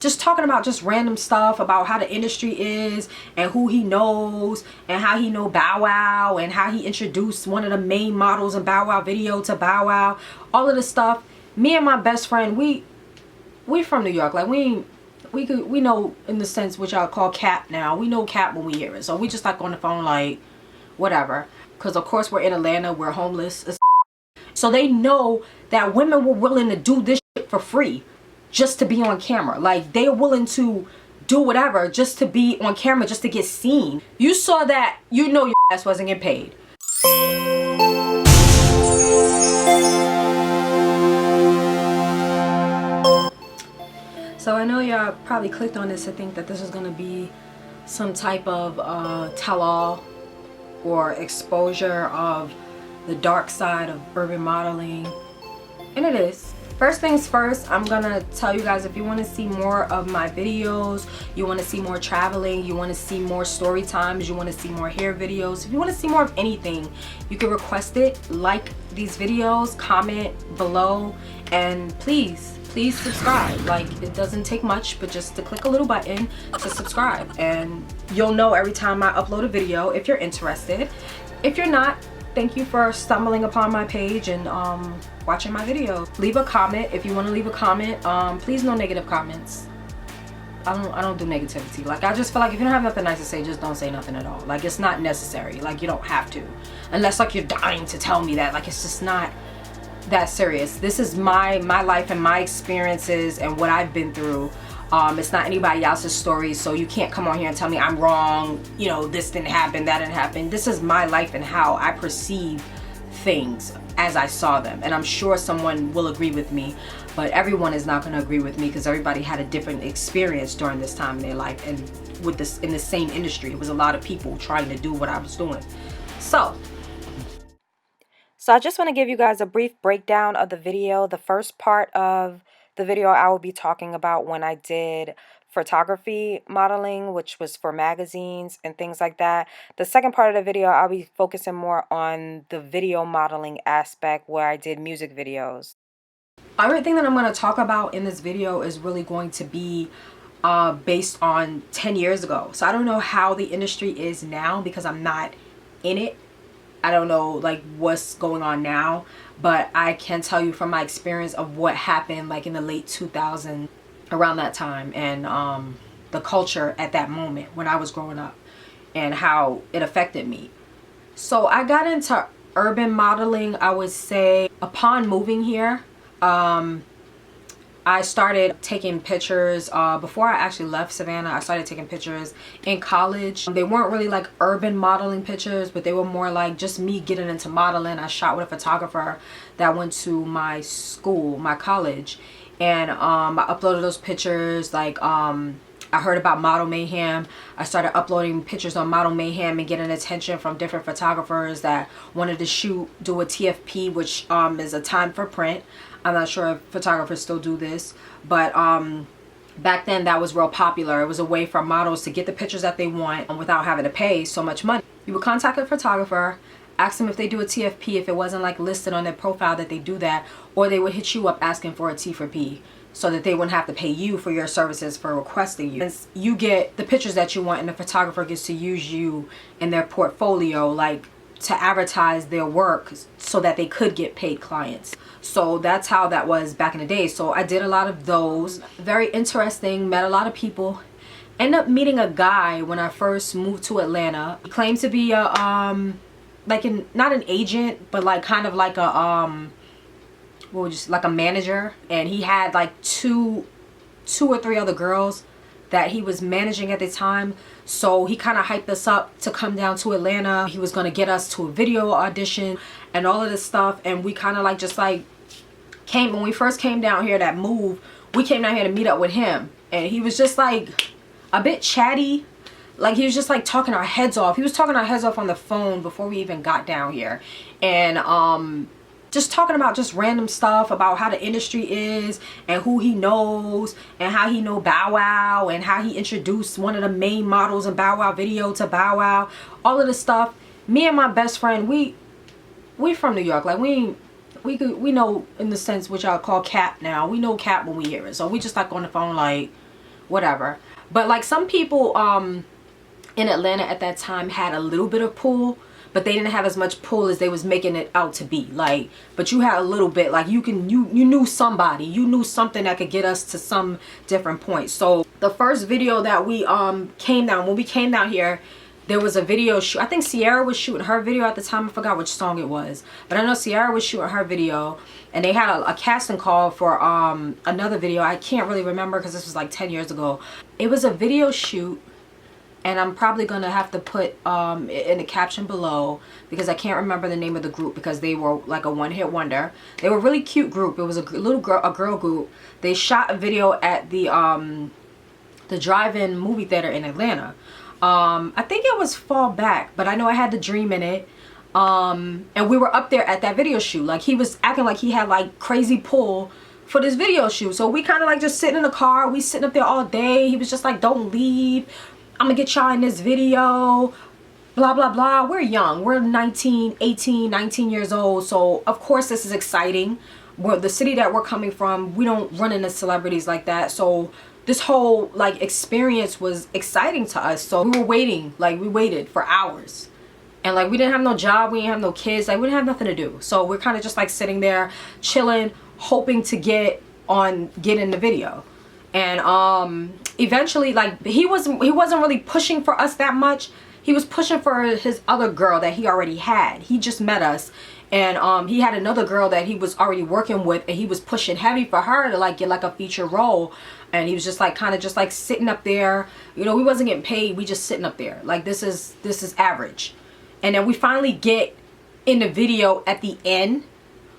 just talking about just random stuff about how the industry is and who he knows and how he know Bow Wow and how he introduced one of the main models in Bow Wow video to Bow Wow. All of this stuff. Me and my best friend, we from New York. Like we know in the sense which y'all call cap now. We know cap when we hear it. So we just like on the phone like whatever. Because of course we're in Atlanta. We're homeless. So they know that women were willing to do this shit for free. Just to be on camera. Like they're willing to do whatever just to be on camera, just to get seen. You saw that, you know your ass wasn't getting paid. So I know y'all probably clicked on this to think that this is gonna be some type of tell-all or exposure of the dark side of urban modeling, and it is. First things first, I'm gonna tell you guys, if you want to see more of my videos, you want to see more traveling, you want to see more story times, you want to see more hair videos, if you want to see more of anything, you can request it. Like these videos, comment below, and please subscribe. Like, it doesn't take much but just to click a little button to subscribe, and you'll know every time I upload a video if you're interested. If you're not, thank you for stumbling upon my page and watching my video. Leave a comment if you want to leave a comment. Please, no negative comments. I don't do negativity. Like, I just feel like if you don't have nothing nice to say, just don't say nothing at all. Like, it's not necessary. Like, you don't have to, unless like you're dying to tell me that. Like, it's just not that serious. This is my life and my experiences and what I've been through. It's not anybody else's story, so you can't come on here and tell me I'm wrong, you know, this didn't happen, that didn't happen. This is my life and how I perceive things as I saw them, and I'm sure someone will agree with me, but everyone is not going to agree with me because everybody had a different experience during this time in their life, and with this in the same industry, it was a lot of people trying to do what I was doing. So I just want to give you guys a brief breakdown of the video. The first part of the video I will be talking about when I did photography modeling, which was for magazines and things like that. The second part of the video, I'll be focusing more on the video modeling aspect where I did music videos. Everything that I'm going to talk about in this video is really going to be based on 10 years ago. So I don't know how the industry is now because I'm not in it. I don't know like what's going on now, but I can tell you from my experience of what happened like in the late 2000s, around that time, and the culture at that moment when I was growing up and how it affected me. So I got into urban modeling, I would say, upon moving here. I started taking pictures before I actually left Savannah. I started taking pictures in college. They weren't really like urban modeling pictures, but they were more like just me getting into modeling. I shot with a photographer that went to my school, my college, and I uploaded those pictures. Like I heard about Model Mayhem. I started uploading pictures on Model Mayhem and getting attention from different photographers that wanted to do a TFP, which is a time for print. I'm not sure if photographers still do this, but back then that was real popular. It was a way for models to get the pictures that they want without having to pay so much money. You would contact a photographer, ask them if they do a TFP, if it wasn't like listed on their profile that they do that, or they would hit you up asking for a T for P so that they wouldn't have to pay you for your services for requesting you. And you get the pictures that you want, and the photographer gets to use you in their portfolio, like to advertise their work so that they could get paid clients. So that's how that was back in the day. So I did a lot of those. Very interesting, met a lot of people. Ended up meeting a guy when I first moved to Atlanta. He claimed to be a not an agent, but like kind of like a like a manager, and he had like two or three other girls that he was managing at the time. So he kind of hyped us up to come down to Atlanta. He was going to get us to a video audition and all of this stuff, and we kind of like just like came, when we first came down here, that move, we came down here to meet up with him, and he was just like a bit chatty. Like he was just like talking our heads off. He was talking our heads off on the phone before we even got down here, and just talking about just random stuff about how the industry is and who he knows and how he know Bow Wow and how he introduced one of the main models in Bow Wow video to Bow Wow. All of this stuff. Me and my best friend, we from New York. Like we know in the sense which y'all call cap now. We know cap when we hear it. So we just like on the phone like whatever. But like some people in Atlanta at that time had a little bit of pull, but they didn't have as much pull as they was making it out to be. Like, but you had a little bit, like you knew somebody, you knew something that could get us to some different point. So the first video that we came down, when we came down here, there was a video shoot. I think Ciara was shooting her video at the time. I forgot which song it was, but I know Ciara was shooting her video, and they had a casting call for another video. I can't really remember because this was like 10 years ago. It was a video shoot, and I'm probably gonna have to put in the caption below because I can't remember the name of the group because they were like a one-hit wonder. They were a really cute group. It was a girl group. They shot a video at the drive-in movie theater in Atlanta. I think it was Fall Back, but I know I had the dream in it. And we were up there at that video shoot. Like, he was acting like he had like crazy pull for this video shoot. So we kind of like just sitting in the car. We sitting up there all day. He was just like, don't leave. I'm gonna get y'all in this video. Blah, blah, blah. We're young. We're 19, 18, 19 years old. So of course this is exciting. The city that we're coming from, we don't run into celebrities like that. So this whole like experience was exciting to us. So we were waiting, like we waited for hours, and like we didn't have no job, we didn't have no kids, like we didn't have nothing to do. So we're kind of just like sitting there chilling, hoping to get in the video. And eventually, like he wasn't really pushing for us that much. He was pushing for his other girl that he already had. He just met us, and he had another girl that he was already working with, and he was pushing heavy for her to like get like a feature role. And he was just like kind of just like sitting up there, you know, we wasn't getting paid, we just sitting up there like this is average. And then we finally get in the video at the end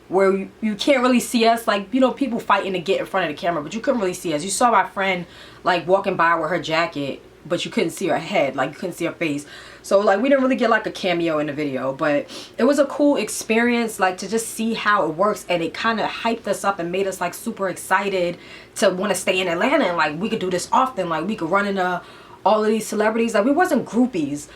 where you can't really see us, like, you know, people fighting to get in front of the camera, but you couldn't really see us. You saw my friend like walking by with her jacket, but you couldn't see her head, like you couldn't see her face. So like we didn't really get like a cameo in the video, but it was a cool experience, like to just see how it works. And it kind of hyped us up and made us like super excited to want to stay in Atlanta, and like we could do this often, like we could run into all of these celebrities. Like we weren't groupies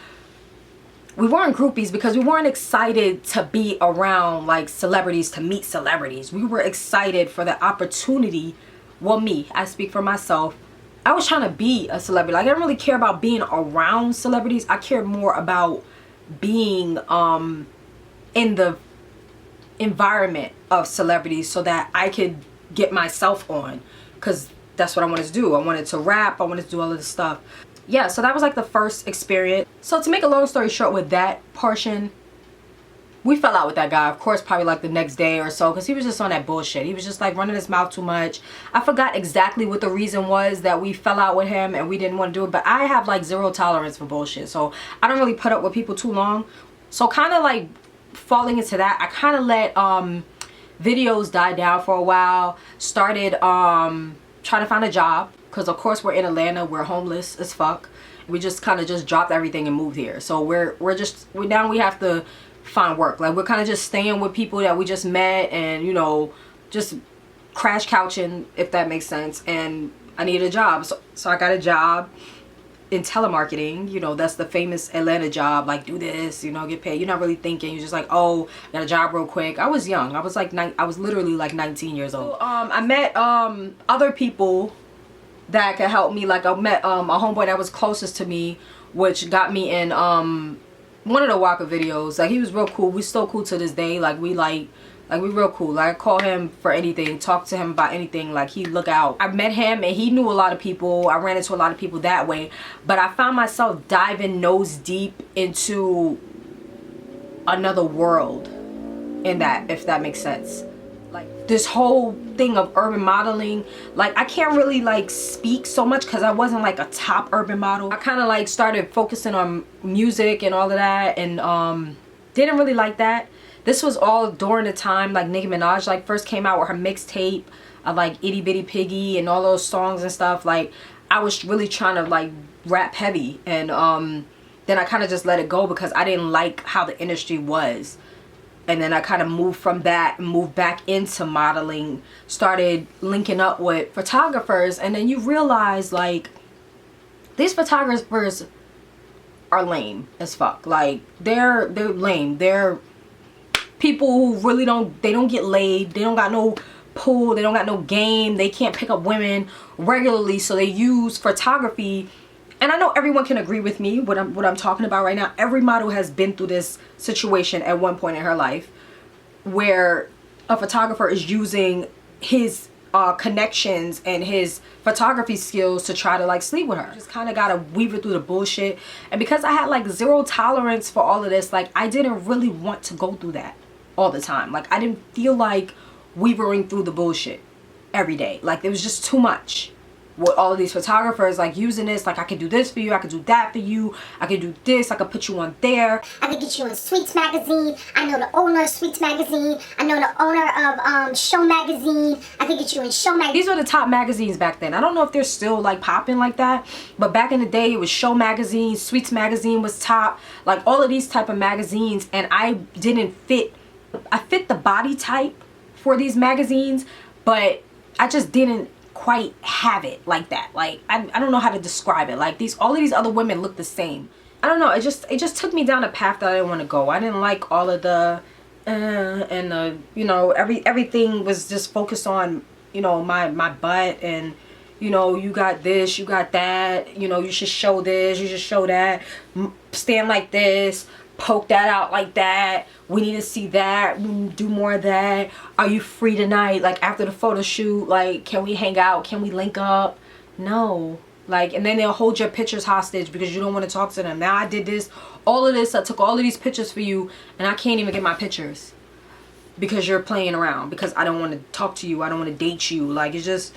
because we weren't excited to be around like celebrities, to meet celebrities. We were excited for the opportunity. Well, me, I speak for myself, I was trying to be a celebrity. Like I didn't really care about being around celebrities. I cared more about being in the environment of celebrities so that I could get myself on, because that's what I wanted to do. I wanted to rap, I wanted to do all of this stuff. Yeah, so that was like the first experience. So to make a long story short with that portion, we fell out with that guy, of course, probably like the next day or so, because he was just on that bullshit. He was just like running his mouth too much. I forgot exactly what the reason was that we fell out with him and we didn't want to do it, but I have like zero tolerance for bullshit, so I don't really put up with people too long. So kind of like falling into that, I kind of let videos die down for a while. Started trying to find a job, because of course we're in Atlanta, we're homeless as fuck. We just kind of just dropped everything and moved here. So now we have to find work. Like we're kind of just staying with people that we just met, and you know, just crash couching, if that makes sense. And I need a job, so I got a job in telemarketing. You know, that's the famous Atlanta job, like do this, you know, get paid. You're not really thinking, you're just like, oh, I got a job real quick. I was young, I was like I was literally like 19 years old. I met other people that could help me. Like I met a homeboy that was closest to me, which got me in one of the Waka videos. Like he was real cool. We still cool to this day. Like we real cool. Like I call him for anything, talk to him about anything. Like he look out. I met him and he knew a lot of people. I ran into a lot of people that way, but I found myself diving nose deep into another world in that, if that makes sense. Like this whole thing of urban modeling, like I can't really like speak so much because I wasn't like a top urban model. I kind of like started focusing on music and all of that, and didn't really like that. This was all during the time like Nicki Minaj like first came out with her mixtape of like Itty Bitty Piggy and all those songs and stuff. Like I was really trying to like rap heavy, and then I kind of just let it go because I didn't like how the industry was. And then I kind of moved from that and moved back into modeling, started linking up with photographers, and then you realize like these photographers are lame as fuck. Like they're lame. They're people who really don't get laid. They don't got no pull, they don't got no game, they can't pick up women regularly, so they use photography. And I know everyone can agree with me what I'm talking about right now. Every model has been through this situation at one point in her life where a photographer is using his connections and his photography skills to try to like sleep with her. Just kind of gotta weave it through the bullshit. And because I had like zero tolerance for all of this, like I didn't really want to go through that all the time. Like I didn't feel like weavering through the bullshit every day. Like it was just too much with all of these photographers like using this. Like I could do this for you, I could do that for you, I could do this, I could put you on there, I could get you in Sweets magazine, I know the owner of Sweets magazine, I know the owner of Show magazine, I could get you in Show magazine. These were the top magazines back then. I don't know if they're still like popping like that, but back in the day it was Show magazine, Sweets magazine was top, like all of these type of magazines. And I didn't fit, I fit the body type for these magazines, but I just didn't quite have it like that. Like I don't know how to describe it. Like all of these other women look the same. I don't know, it just took me down a path that I didn't want to go. I didn't like all of the and the, you know, everything was just focused on, you know, my butt, and you know, you got this, you got that, you know, you should show this, you should show that, stand like this, poke that out like that, we need to see that, do more of that, are you free tonight, like after the photo shoot, like can we hang out, can we link up? No. Like, and then they'll hold your pictures hostage because you don't want to talk to them. Now I did this, all of this, I took all of these pictures for you, and I can't even get my pictures because you're playing around, because I don't want to talk to you, I don't want to date you. Like it's just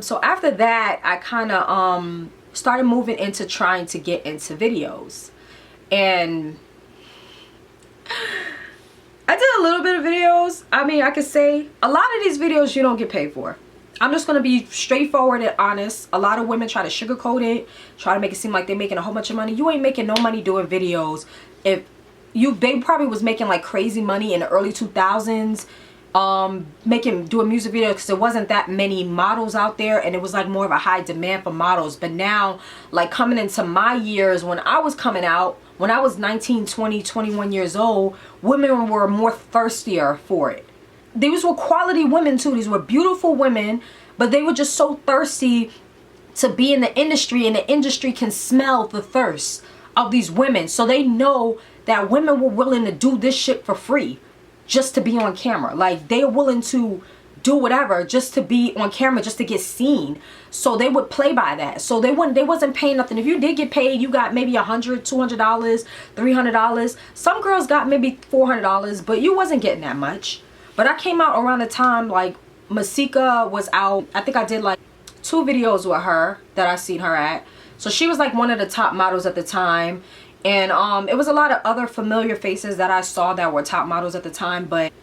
so after that I kind of started moving into trying to get into videos. And I did a little bit of videos. I mean, I could say a lot of these videos you don't get paid for. I'm just gonna be straightforward and honest. A lot of women try to sugarcoat it, try to make it seem like they're making a whole bunch of money. You ain't making no money doing videos. If they probably was making like crazy money in the early 2000s, doing music videos, because there wasn't that many models out there, and it was like more of a high demand for models. But now, like coming into my years, when I was coming out, when I was 19, 20, 21 years old, women were more thirstier for it. These were quality women too. These were beautiful women, but they were just so thirsty to be in the industry, and the industry can smell the thirst of these women. So they know that women were willing to do this shit for free just to be on camera. Like they're willing to do whatever just to be on camera, just to get seen. So they would play by that. So they wasn't paying nothing. If you did get paid, you got maybe $100, $200, $300. Some girls got maybe $400, but you wasn't getting that much. But I came out around the time like Masika was out. I think I did like 2 videos with her that I seen her at. So she was like one of the top models at the time. And it was a lot of other familiar faces that I saw that were top models at the time, but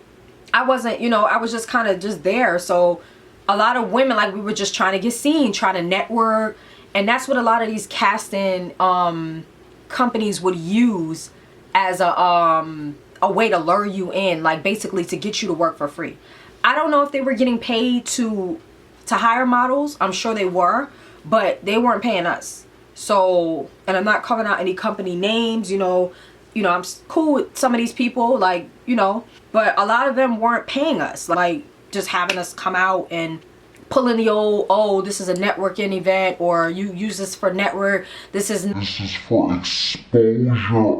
I wasn't, you know, I was just kind of just there. So a lot of women, like we were just trying to get seen, trying to network. And that's what a lot of these casting companies would use as a way to lure you in, like basically to get you to work for free. I don't know if they were getting paid to hire models. I'm sure they were, but they weren't paying us. So, and I'm not calling out any company names, you know, I'm cool with some of these people, like, you know, but a lot of them weren't paying us, like just having us come out and pulling the old, oh, this is a networking event, or you use this for network, this is for exposure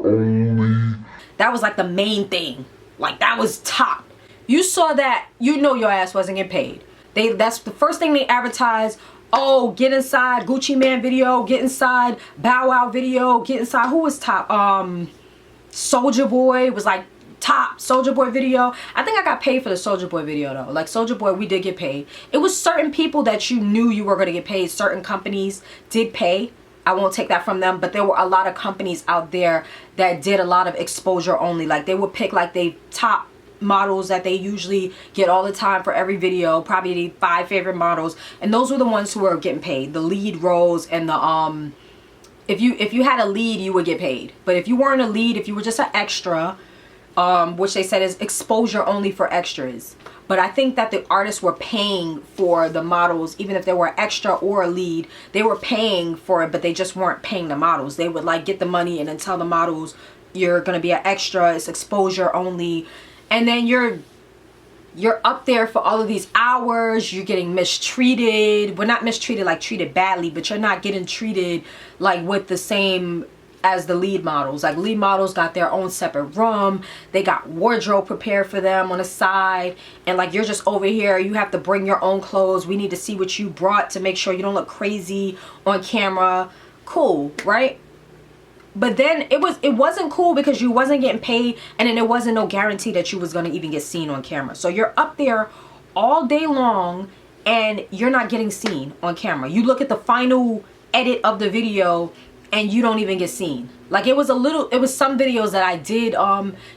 only. That was like the main thing. Like that was top. You saw that, you know your ass wasn't getting paid. That's the first thing they advertised. Oh, get inside Gucci Man video, get inside Bow Wow video, get inside, who was top? Soulja Boy was like top. Soulja Boy video. I think I got paid for the Soulja Boy video though. Like Soulja Boy, we did get paid. It was certain people that you knew you were going to get paid. Certain companies did pay. I won't take that from them, but there were a lot of companies out there that did a lot of exposure only. Like they would pick like they top models that they usually get all the time for every video, probably the 5 favorite models, and those were the ones who were getting paid, the lead roles. And the if you had a lead, you would get paid. But if you weren't a lead, if you were just an extra, which they said is exposure only for extras. But I think that the artists were paying for the models, even if they were extra or a lead, they were paying for it, but they just weren't paying the models. They would like get the money and then tell the models, you're gonna be an extra, it's exposure only. And then you're you're up there for all of these hours, you're getting mistreated. Well, not mistreated like treated badly, but you're not getting treated like with the same as the lead models. Like lead models got their own separate room, they got wardrobe prepared for them on the side, and like you're just over here, you have to bring your own clothes. We need to see what you brought to make sure you don't look crazy on camera. Cool, right? But then it wasn't cool because you wasn't getting paid, and then there wasn't no guarantee that you was going to even get seen on camera. So you're up there all day long and you're not getting seen on camera. You look at the final edit of the video and you don't even get seen. Like it was some videos that I did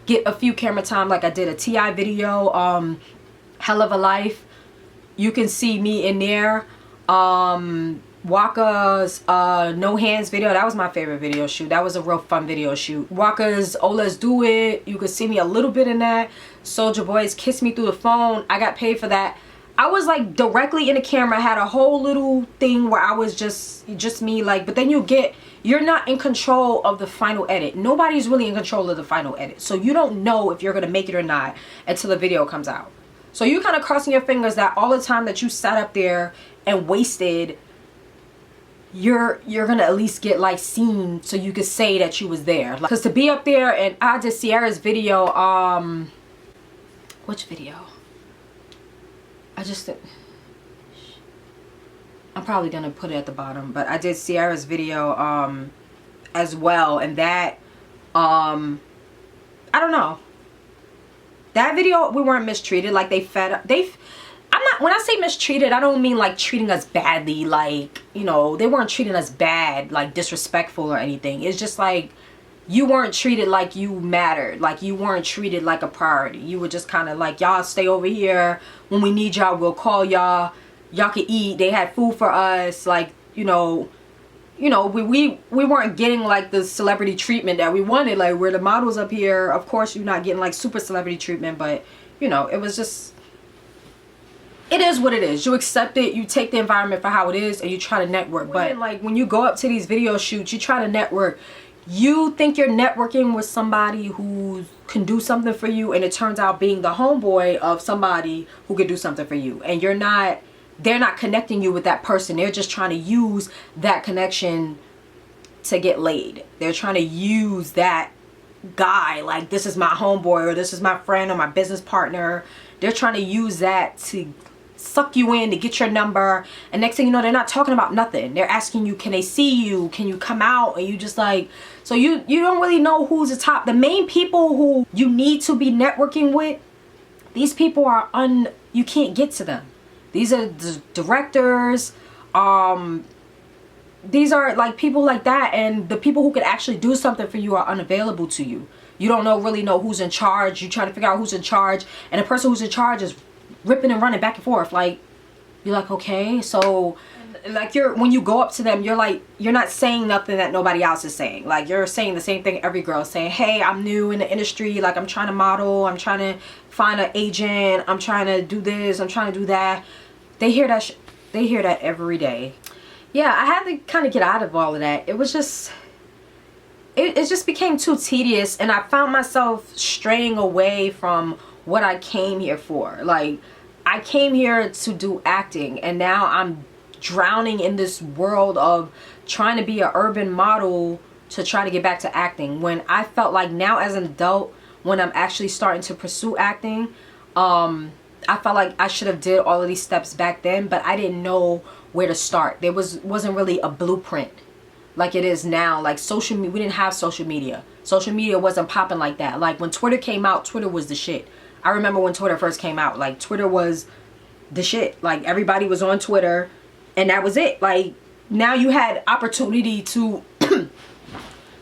get a few camera time. Like I did a T.I video, Hell of a Life. You can see me in there. Waka's no hands video, that was my favorite video shoot. That was a real fun video shoot. Waka's Oh Let's Do It, you could see me a little bit in that. Soulja Boy's Kiss Me Through the Phone, I got paid for that. I was like directly in the camera, had a whole little thing where I was just me, like, but then you're not in control of the final edit. Nobody's really in control of the final edit, so you don't know if you're gonna make it or not until the video comes out. So you kind of crossing your fingers that all the time that you sat up there and wasted, you're gonna at least get like seen so you could say that you was there. Because to be up there, and I did Ciara's video, which video? I'm probably gonna put it at the bottom, but I did Ciara's video as well, and that I don't know, that video we weren't mistreated. Like when I say mistreated, I don't mean like treating us badly, like, you know, they weren't treating us bad, like disrespectful or anything. It's just like you weren't treated like you mattered, like you weren't treated like a priority. You were just kind of like, y'all stay over here, when we need y'all we'll call y'all, y'all can eat. They had food for us, like, you know, we weren't getting like the celebrity treatment that we wanted. Like, we're the models up here, of course you're not getting like super celebrity treatment, but you know, it was just, it is what it is. You accept it, you take the environment for how it is, and you try to network. But like when you go up to these video shoots, you try to network. You think you're networking with somebody who can do something for you, and it turns out being the homeboy of somebody who can do something for you, and they're not connecting you with that person. They're just trying to use that connection to get laid. They're trying to use that guy, like, this is my homeboy, or this is my friend, or my business partner. They're trying to use that to suck you in, to get your number, and next thing you know, they're not talking about nothing. They're asking you, can they see you, can you come out, and you just like, so you don't really know who's the top. The main people who you need to be networking with, these people are you can't get to them. These are the directors, these are like people like that, and the people who could actually do something for you are unavailable to you. You don't really know who's in charge. You try to figure out who's in charge, and the person who's in charge is ripping and running back and forth. Like, you're like, okay, so like when you go up to them, you're like, you're not saying nothing that nobody else is saying. Like, you're saying the same thing every girl is saying. Hey, I'm new in the industry, like I'm trying to model, I'm trying to find an agent, I'm trying to do this, I'm trying to do that. They hear that they hear that every day. Yeah, I had to kind of get out of all of that. It was just, it just became too tedious, and I found myself straying away from what I came here for. Like, I came here to do acting, and now I'm drowning in this world of trying to be an urban model to try to get back to acting, when I felt like now as an adult, when I'm actually starting to pursue acting, I felt like I should have did all of these steps back then, but I didn't know where to start. There wasn't really a blueprint like it is now. Like social media, we didn't have social media. Social media wasn't popping like that. Like when Twitter came out, Twitter was the shit. I remember when Twitter first came out, like Twitter was the shit. Like everybody was on Twitter, and that was it. Like now you had opportunity to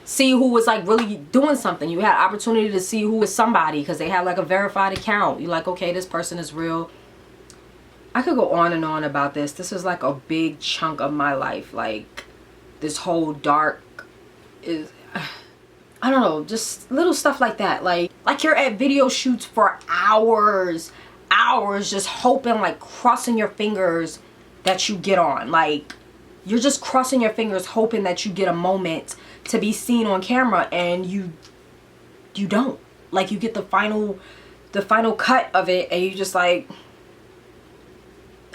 see who was like really doing something. You had opportunity to see who was somebody because they had like a verified account. You're like, okay, this person is real. I could go on and on about this. This is like a big chunk of my life. Like this whole dark is, I don't know, just little stuff like that. Like you're at video shoots for hours just hoping, like crossing your fingers that you get on. Like you're just crossing your fingers hoping that you get a moment to be seen on camera, and you don't. Like you get the the final cut of it, and you just like,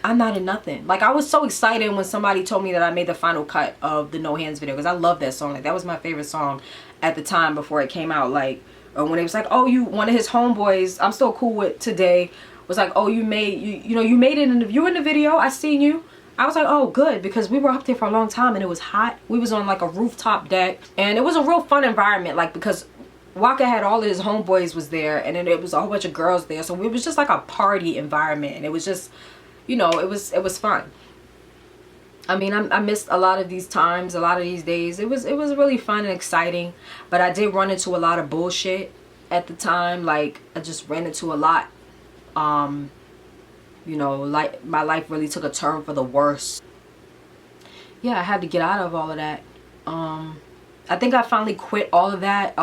I'm not in nothing. Like, I was so excited when somebody told me that I made the final cut of the No Hands video, because I love that song. Like, that was my favorite song at the time before it came out. Like, when it was like, oh, one of his homeboys I'm still cool with today was like, oh, you made it in the video, I seen you. I was like, oh, good, because we were up there for a long time and it was hot. We was on like a rooftop deck, and it was a real fun environment, like, because Waka had all of his homeboys was there, and then it was a whole bunch of girls there, so it was just like a party environment, and it was just, you know, it was fun. I mean, I missed a lot of these times, a lot of these days. It was really fun and exciting, but I did run into a lot of bullshit at the time. Like, I just ran into a lot. You know, like, my life really took a turn for the worse. Yeah, I had to get out of all of that. I think I finally quit all of that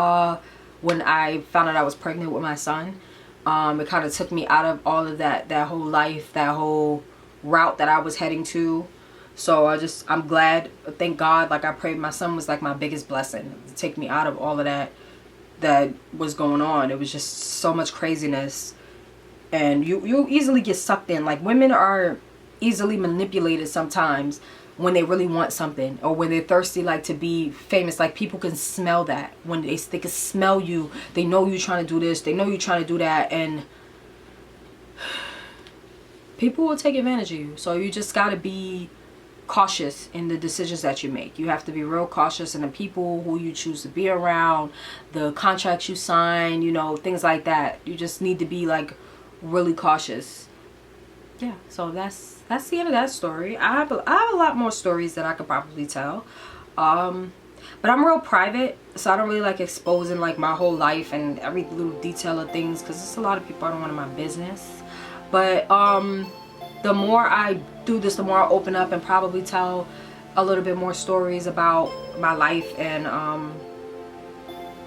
when I found out I was pregnant with my son. It kind of took me out of all of that whole life, that whole route that I was heading to. So I'm glad, thank God, like, I prayed my son was like my biggest blessing to take me out of all of that was going on. It was just so much craziness, and you easily get sucked in. Like, women are easily manipulated sometimes when they really want something, or when they're thirsty, like, to be famous. Like, people can smell that. When they can smell you, they know you're trying to do this, they know you're trying to do that, and people will take advantage of you. So you just got to be cautious in the decisions that you make. You have to be real cautious in the people who you choose to be around, the contracts you sign, you know, things like that. You just need to be, like, really cautious. Yeah, so that's the end of that story. I have a lot more stories that I could probably tell, but I'm real private, so I don't really like exposing, like, my whole life and every little detail of things, because there's a lot of people I don't want in my business. But the more I do this, the more I open up and probably tell a little bit more stories about my life, and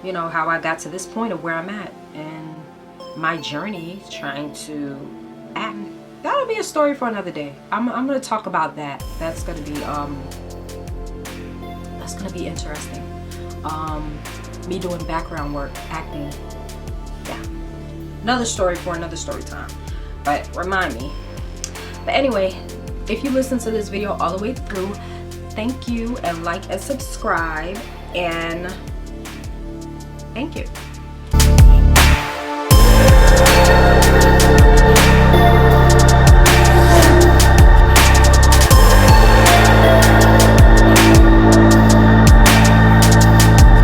you know, how I got to this point of where I'm at and my journey trying to act. That'll be a story for another day. I'm gonna talk about that. That's gonna be interesting. Me doing background work, acting. Yeah, another story for another story time. But remind me. But anyway, if you listen to this video all the way through, thank you, and like and subscribe, and thank you.